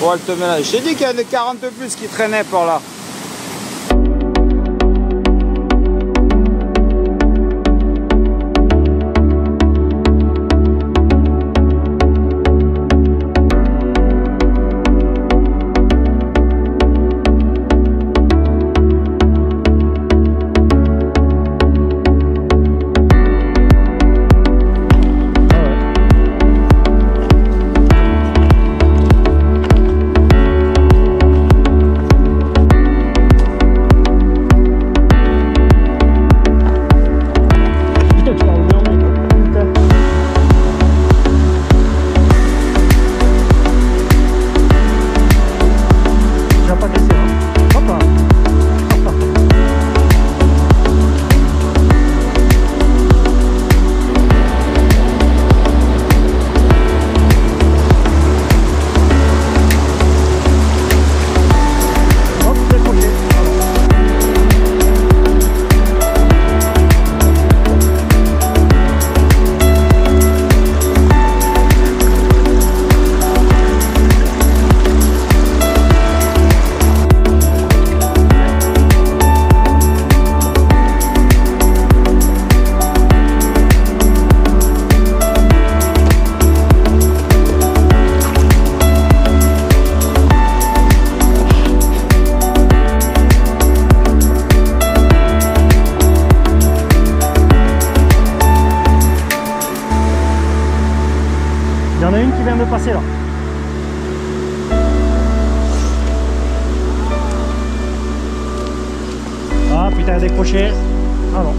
Oh, elle te met là. Je t'ai dit qu'il y a des 40 plus qui traînaient par là. Il y en a une qui vient de passer là. Ah putain, elle a décroché. Ah non.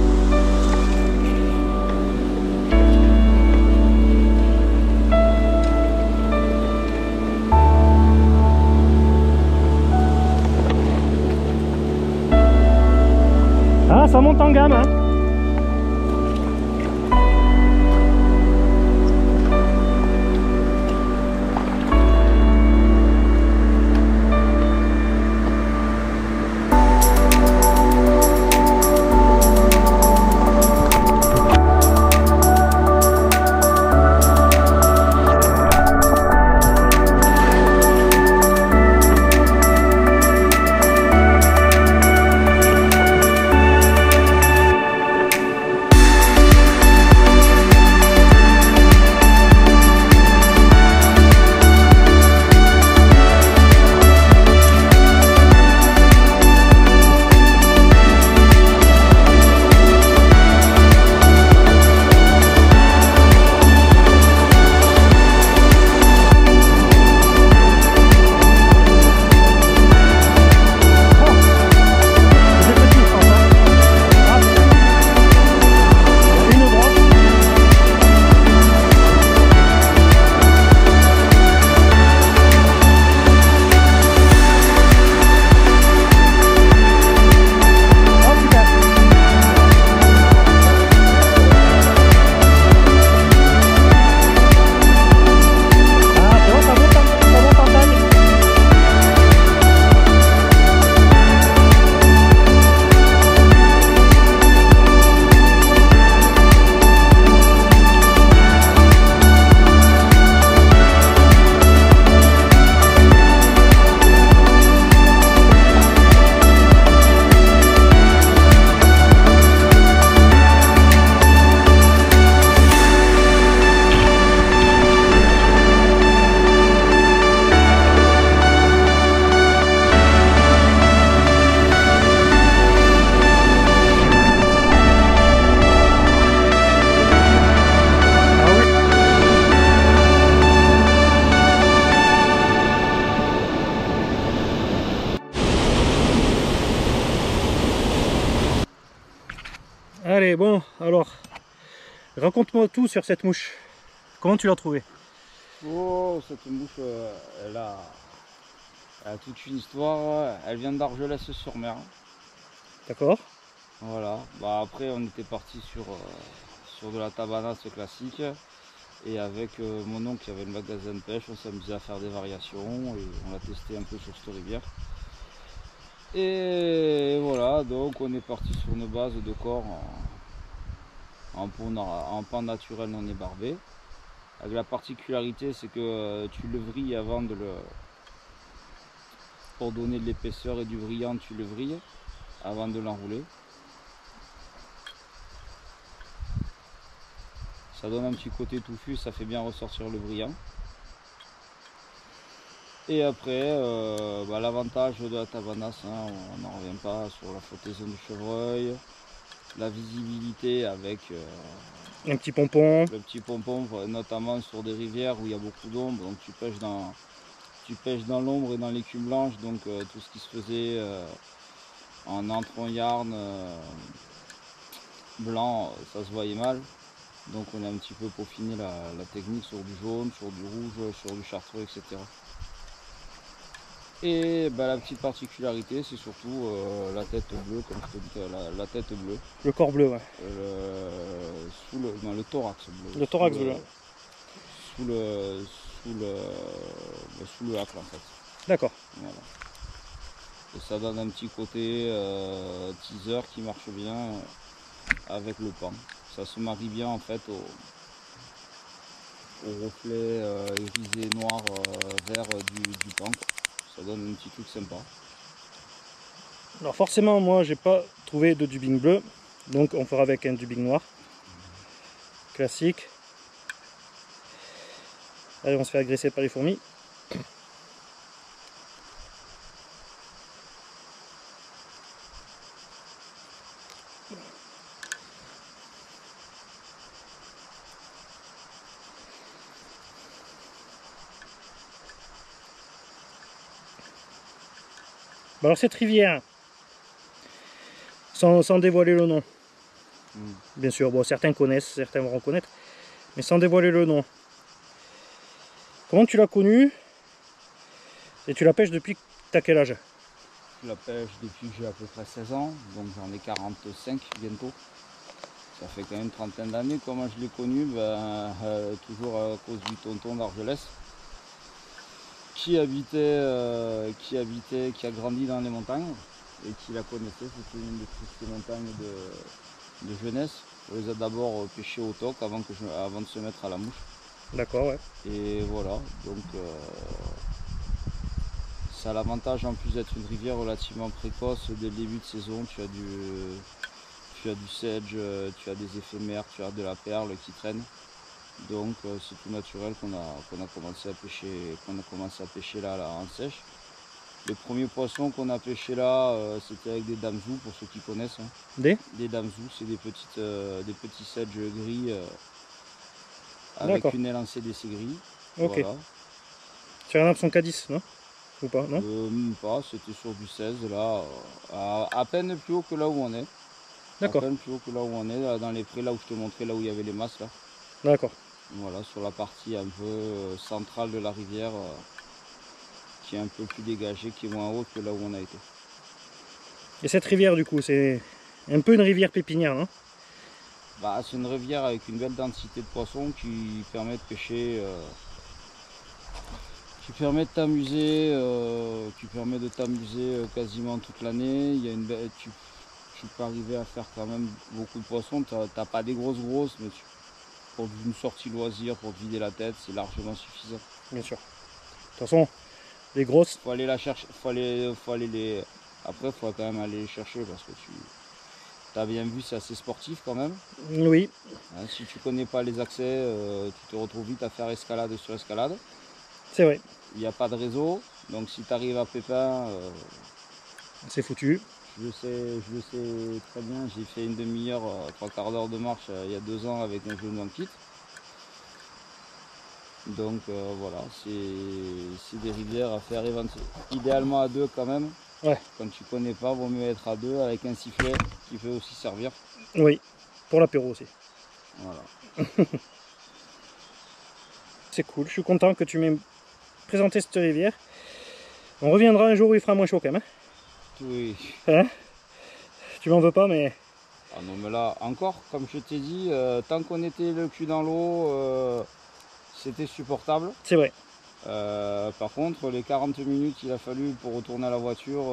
Ah, ça monte en gamme, hein. Allez, bon, alors, raconte-moi tout sur cette mouche. Comment tu l'as trouvée? Oh, cette mouche, elle a toute une histoire. Elle vient d'Argelès-sur-Mer. D'accord. Voilà. Bah, après, on était parti sur de la tabanasse classique. Et avec mon oncle qui avait le magasin de pêche, on s'amusait à faire des variations. Et on l'a testé un peu sur cette rivière. Et voilà, donc on est parti sur une base de corps en pan naturel non ébarbé. Avec la particularité, c'est que tu le vrilles avant de Pour donner de l'épaisseur et du brillant, tu le vrilles avant de l'enrouler. Ça donne un petit côté touffu, ça fait bien ressortir le brillant. Et après, l'avantage de la tabanas, hein, on n'en revient pas sur la flottaison du chevreuil, la visibilité avec un petit pompon. le petit pompon, notamment sur des rivières où il y a beaucoup d'ombre, donc tu pêches dans l'ombre et dans l'écume blanche, donc tout ce qui se faisait en entron yarn blanc, ça se voyait mal. Donc on a un petit peu peaufiné la technique sur du jaune, sur du rouge, sur du chartreux, etc. Et la petite particularité, c'est surtout la tête bleue, comme je te dis, la tête bleue. Le corps bleu, ouais. Le thorax bleu. Le thorax bleu. Sous le hacle, en fait. D'accord. Voilà. Et ça donne un petit côté teaser qui marche bien avec le pan. Ça se marie bien en fait au reflet irisé noir vert du pan. Ça donne un petit truc sympa. Alors forcément, moi j'ai pas trouvé de dubbing bleu, donc on fera avec un dubbing noir classique. Allez, on se fait agresser par les fourmis. Alors cette rivière, sans dévoiler le nom, bien sûr, bon, certains connaissent, certains vont reconnaître, mais sans dévoiler le nom, comment tu l'as connue et tu la pêches depuis que tu as quel âge? Je la pêche depuis que j'ai à peu près 16 ans, donc j'en ai 45 bientôt. Ça fait quand même une trentaine d'années. Comment je l'ai connue? Toujours à cause du tonton d'Argelès. Qui a grandi dans les montagnes et qui la connaissait. C'était une de ces montagnes de jeunesse. On les a d'abord pêchés au toc avant de se mettre à la mouche. D'accord, ouais. Et voilà, donc ça a l'avantage en plus d'être une rivière relativement précoce dès le début de saison. Tu as du sedge, tu as des éphémères, tu as de la perle qui traîne. Donc c'est tout naturel qu'on a commencé à pêcher là en sèche. Les premiers poissons qu'on a pêchés là, c'était avec des damsous, pour ceux qui connaissent. Hein. Des damsous, c'est des petits sedges gris avec une aile en CDC gris. Ok. Voilà. Sur un hameçon Cadiz, non? Ou pas, non? Même pas, c'était sur du 16 là, à peine plus haut que là où on est. D'accord. À peine plus haut que là où on est, là, dans les prés, là où je te montrais, là où il y avait les masses là. D'accord. Voilà, sur la partie un peu centrale de la rivière, qui est un peu plus dégagée, qui est moins haute que là où on a été. Et cette rivière, du coup, c'est un peu une rivière pépinière, hein? C'est une rivière avec une belle densité de poissons qui permet de pêcher, qui permet de t'amuser, quasiment toute l'année. Il y a tu peux arriver à faire quand même beaucoup de poissons. T'as pas des grosses, mais pour une sortie loisir, pour te vider la tête, c'est largement suffisant. Bien sûr. De toute façon, les grosses... Faut aller la chercher, Après, il faut quand même aller les chercher parce que tu as bien vu, c'est assez sportif quand même. Oui. Hein, si tu connais pas les accès, tu te retrouves vite à faire escalade sur escalade. C'est vrai. Il n'y a pas de réseau, donc si tu arrives à pépin... c'est foutu. Je le sais très bien, j'ai fait une demi-heure, 3/4 d'heure de marche il y a 2 ans avec un genou en kit. Donc voilà, c'est des rivières à faire idéalement à 2 quand même. Ouais. Quand tu connais pas, vaut mieux être à 2 avec un sifflet qui peut aussi servir. Oui, pour l'apéro aussi. Voilà. C'est cool, je suis content que tu m'aies présenté cette rivière. On reviendra un jour où il fera moins chaud quand même. Oui. Hein? Tu m'en veux pas, mais... Ah non, mais là, encore, comme je t'ai dit, tant qu'on était le cul dans l'eau, c'était supportable. C'est vrai. Par contre, les 40 minutes qu'il a fallu pour retourner à la voiture,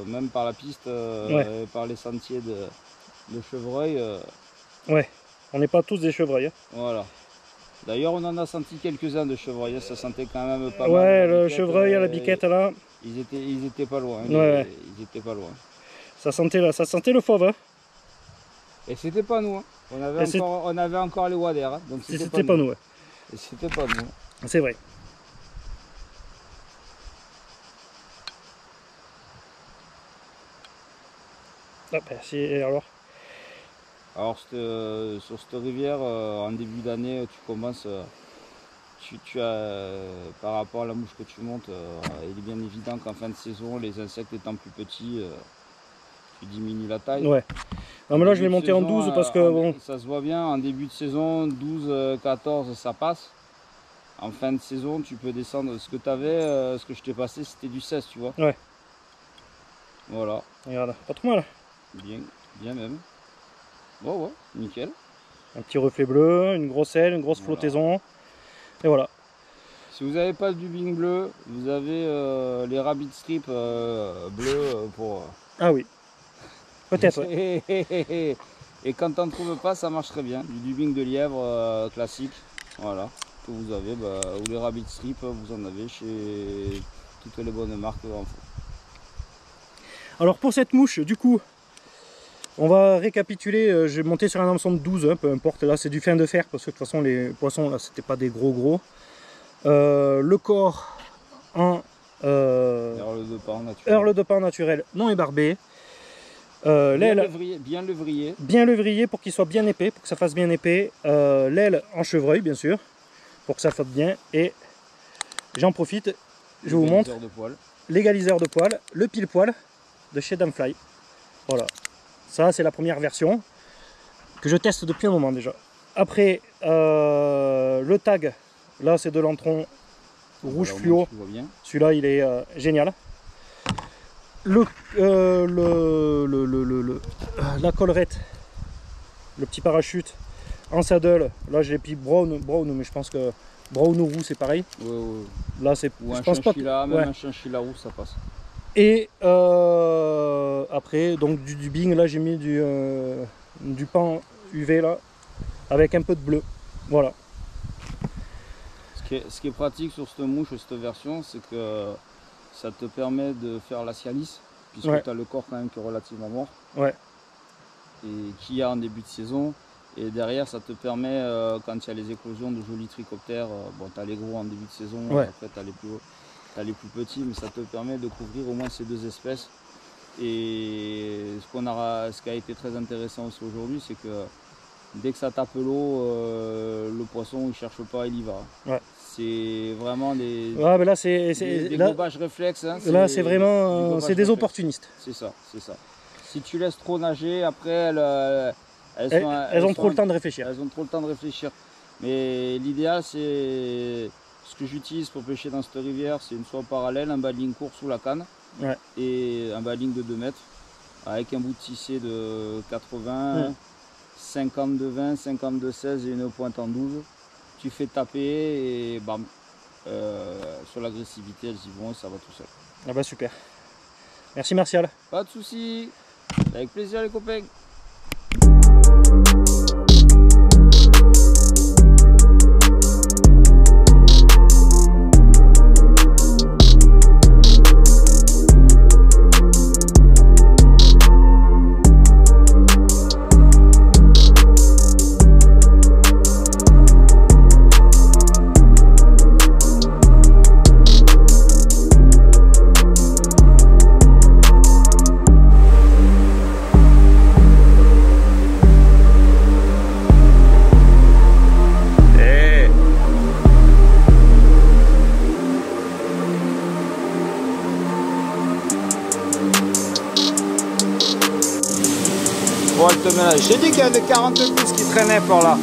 même par la piste, et par les sentiers de chevreuil. Ouais, on n'est pas tous des chevreuils. Hein. Voilà. D'ailleurs, on en a senti quelques-uns de chevreuil, ça sentait quand même pas mal. Ouais, le chevreuil à la biquette là. Ils étaient pas loin. Ouais. Ils étaient pas loin. Ça sentait le fauve. Hein. Et c'était pas nous. Hein. On avait encore les Wader. Hein. Donc c'était pas nous. Ouais. Et c'était pas nous. C'est vrai. Ah, ben, alors sur cette rivière, en début d'année, tu commences, tu as, par rapport à la mouche que tu montes, il est bien évident qu'en fin de saison, les insectes étant plus petits, tu diminues la taille. Ouais. Non, mais là, je l'ai monté en 12 parce que bon. Ça se voit bien, en début de saison, 12, 14, ça passe. En fin de saison, tu peux descendre. Ce que tu avais, ce que je t'ai passé, c'était du 16, tu vois. Ouais. Voilà. Regarde, pas trop mal. Bien même. Bon, ouais, nickel. Un petit reflet bleu, une grosse aile, une grosse flottaison. Et voilà. Si vous n'avez pas le dubing bleu, vous avez les rabbit strips bleus pour... Ah oui. Peut-être. Ouais. Et quand t'en trouves pas, ça marche très bien. Du dubing de lièvre classique. Voilà. Que vous avez, ou les rabbit strips, vous en avez chez toutes les bonnes marques en faux. Alors pour cette mouche, du coup, on va récapituler. J'ai monté sur un hameçon de 12, hein, peu importe. Là, c'est du fin de fer parce que de toute façon, les poissons, là, c'était pas des gros. Le corps en Heurle de pan naturel non ébarbé. L'aile bien levrier. Bien levrier pour qu'il soit bien épais, pour que ça fasse bien épais. L'aile en chevreuil, bien sûr, pour que ça flotte bien. Et j'en profite, je vous montre l'égaliseur de poil, le pile-poil de chez Damfly. Voilà, ça c'est la première version que je teste depuis un moment déjà. Après, le tag, là c'est de l'antron rouge fluo. Celui-là il est génial. La collerette, le petit parachute en saddle, là j'ai pris brown, mais je pense que brown ou roux c'est pareil. Ouais. Là c'est, ou je un pense pas que, même un chinchilla roux ça passe. Et après donc du dubing, là j'ai mis du pan UV là avec un peu de bleu. Voilà. Ce qui est pratique sur cette mouche, cette version, c'est que ça te permet de faire la cyalis, puisque tu as le corps quand même qui est relativement mort. Ouais. Et qu'il y a en début de saison. Et derrière, ça te permet, quand il y a les éclosions de jolis trichoptères, bon, tu as les gros en début de saison, après tu as les plus petits, mais ça te permet de couvrir au moins ces deux espèces. Et ce qui a été très intéressant aussi aujourd'hui, c'est que dès que ça tape l'eau, le poisson il cherche pas, il y va. Ouais. C'est vraiment des gobages réflexes. Hein, là c'est vraiment des opportunistes. C'est ça. Si tu laisses trop nager, après elles ont trop le temps de réfléchir. Elles ont trop le temps de réfléchir. Mais l'idéal, c'est ce que j'utilise pour pêcher dans cette rivière, c'est une soie parallèle, un baling court sous la canne et un baling de 2 mètres avec un bout de tissé de 80, 50 de 20, 50 de 16 et une pointe en 12. Tu fais taper et bam, sur l'agressivité, elles y vont, ça va tout seul. Ah bah super. Merci Martial. Pas de soucis, avec plaisir les copains. J'ai dit qu'il y avait 40 pouces qui traînaient par là.